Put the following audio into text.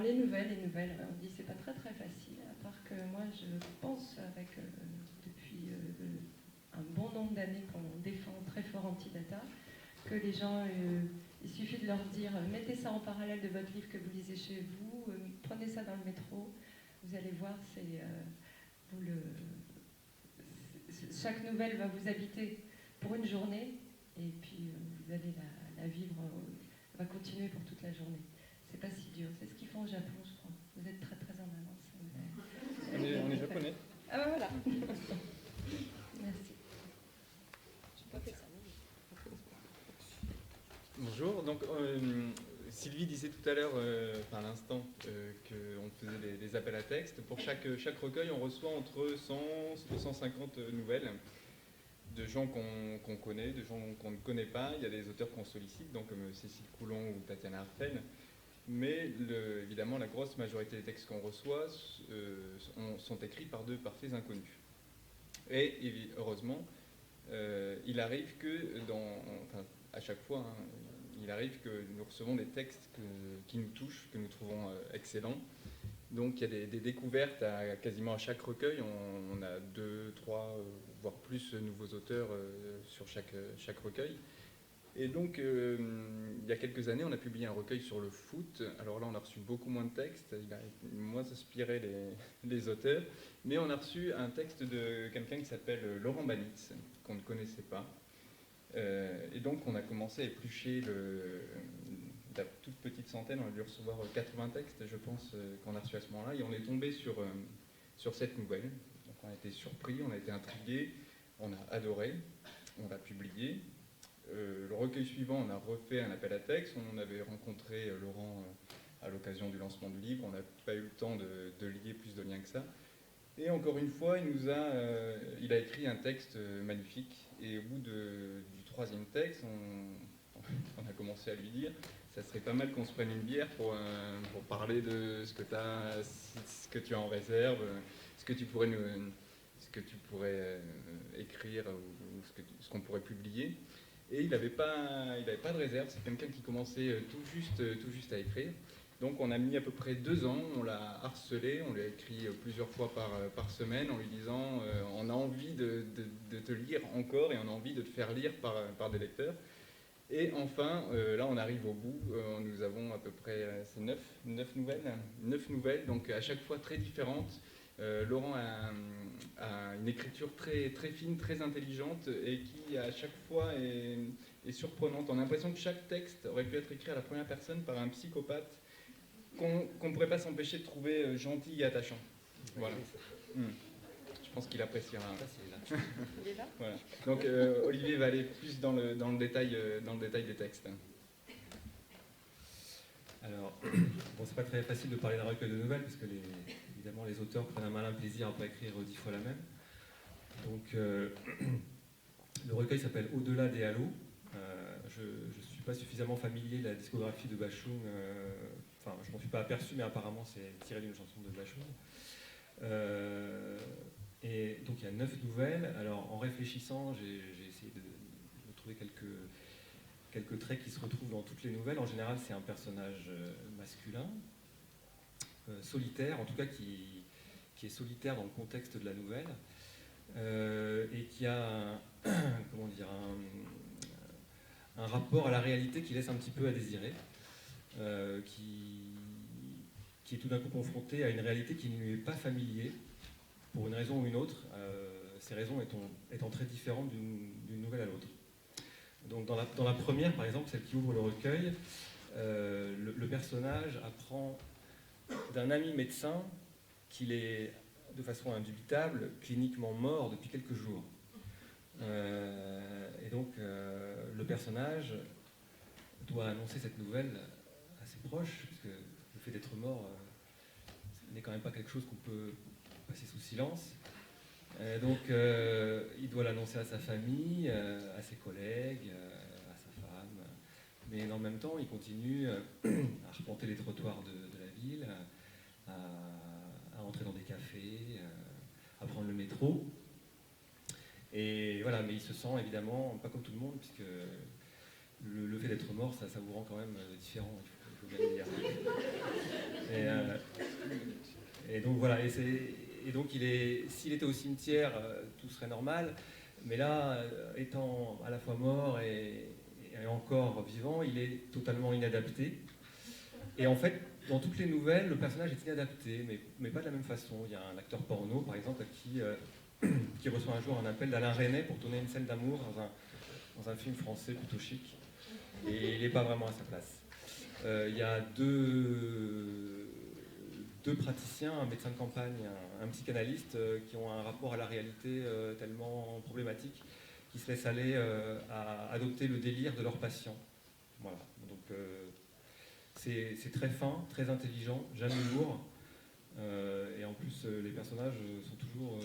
les nouvelles, on dit c'est pas très très facile, à part que moi je pense depuis un bon nombre d'années qu'on défend très fort Antidata, que les gens, il suffit de leur dire mettez ça en parallèle de votre livre que vous lisez chez vous, prenez ça dans le métro, vous allez voir, chaque nouvelle va vous habiter pour une journée, et puis vous allez la vivre, va continuer pour toute la journée. C'est pas si dur, c'est ce qu'ils font au Japon, je crois. Vous êtes très très en avance. On est japonais. Ah ben voilà. Merci. Bonjour, donc Sylvie disait tout à l'heure, à l'instant, qu'on faisait des appels à texte. Pour chaque recueil, on reçoit entre 100 et 150 nouvelles de gens qu'on connaît, de gens qu'on ne connaît pas. Il y a des auteurs qu'on sollicite, donc comme Cécile Coulon ou Tatiana Arfel. Mais évidemment, la grosse majorité des textes qu'on reçoit sont écrits par faits inconnus. Et heureusement, il arrive que, à chaque fois, il arrive que nous recevons des textes qui nous touchent, que nous trouvons excellents. Donc il y a des découvertes quasiment à chaque recueil. On a 2, 3, voire plus nouveaux auteurs sur chaque recueil. Et donc, il y a quelques années, on a publié un recueil sur le foot. Alors là, on a reçu beaucoup moins de textes. Il a moins inspiré les auteurs. Mais on a reçu un texte de quelqu'un qui s'appelle Laurent Banitz, qu'on ne connaissait pas. Et donc, on a commencé à éplucher la toute petite centaine. On a dû recevoir 80 textes, je pense, qu'on a reçu à ce moment-là. Et on est tombé sur cette nouvelle. Donc, on a été surpris, on a été intrigués, on a adoré, on l'a publié. Le recueil suivant, on a refait un appel à texte. On avait rencontré Laurent à l'occasion du lancement du livre. On n'a pas eu le temps de lier plus de liens que ça. Et encore une fois, il a écrit un texte magnifique. Et au bout du troisième texte, on a commencé à lui dire ça serait pas mal qu'on se prenne une bière pour parler de ce que tu as en réserve, ce que tu pourrais écrire ou ce qu'on pourrait publier. Et il n'avait pas de réserve, c'est quelqu'un qui commençait tout juste à écrire. Donc on a mis à peu près 2 ans, on l'a harcelé, on lui a écrit plusieurs fois par semaine en lui disant on a envie de te lire encore et on a envie de te faire lire par des lecteurs. Et enfin, là on arrive au bout, nous avons à peu près 9 nouvelles, donc à chaque fois très différentes. Laurent a une écriture très, très fine, très intelligente et qui à chaque fois est surprenante. On a l'impression que chaque texte aurait pu être écrit à la première personne par un psychopathe qu'on ne pourrait pas s'empêcher de trouver gentil et attachant. Voilà. Je pense qu'il appréciera. Il est là. Voilà. Donc Olivier va aller plus dans le détail des textes. Alors, bon, c'est pas très facile de parler d'un recueil de nouvelles parce que évidemment les auteurs prennent un malin plaisir à ne pas écrire 10 fois la même. Donc le recueil s'appelle Au-delà des halos. Je ne suis pas suffisamment familier de la discographie de Bashung. Je m'en suis pas aperçu, mais apparemment c'est tiré d'une chanson de Bashung. Et donc il y a 9 nouvelles. Alors en réfléchissant, j'ai essayé de trouver quelques traits qui se retrouvent dans toutes les nouvelles. En général, c'est un personnage masculin, solitaire, en tout cas qui est solitaire dans le contexte de la nouvelle, et qui a un rapport à la réalité qui laisse un petit peu à désirer, qui est tout d'un coup confronté à une réalité qui ne lui est pas familier, pour une raison ou une autre, ces raisons étant très différentes d'une nouvelle à l'autre. Donc dans la première, par exemple, celle qui ouvre le recueil, le personnage apprend d'un ami médecin qu'il est, de façon indubitable, cliniquement mort depuis quelques jours. Et donc le personnage doit annoncer cette nouvelle à ses proches, puisque le fait d'être mort n'est quand même pas quelque chose qu'on peut passer sous silence. Donc il doit l'annoncer à sa famille, à ses collègues, à sa femme, mais en même temps il continue à arpenter les trottoirs de la ville, à entrer dans des cafés, à prendre le métro. Et voilà, mais il se sent évidemment pas comme tout le monde, puisque le fait d'être mort, ça vous rend quand même différent. Il faut bien le dire. Et donc voilà, et donc s'il était au cimetière, tout serait normal, mais là, étant à la fois mort et encore vivant, il est totalement inadapté. Et en fait, dans toutes les nouvelles, le personnage est inadapté, mais pas de la même façon. Il y a un acteur porno, par exemple, qui reçoit un jour un appel d'Alain Resnais pour tourner une scène d'amour dans un film français plutôt chic. Et il n'est pas vraiment à sa place. Il y a deux praticiens, un médecin de campagne, un psychanalyste, qui ont un rapport à la réalité tellement problématique qu'ils se laissent aller à adopter le délire de leurs patients. Voilà. Donc c'est très fin, très intelligent, jamais lourd. Et en plus, les personnages sont toujours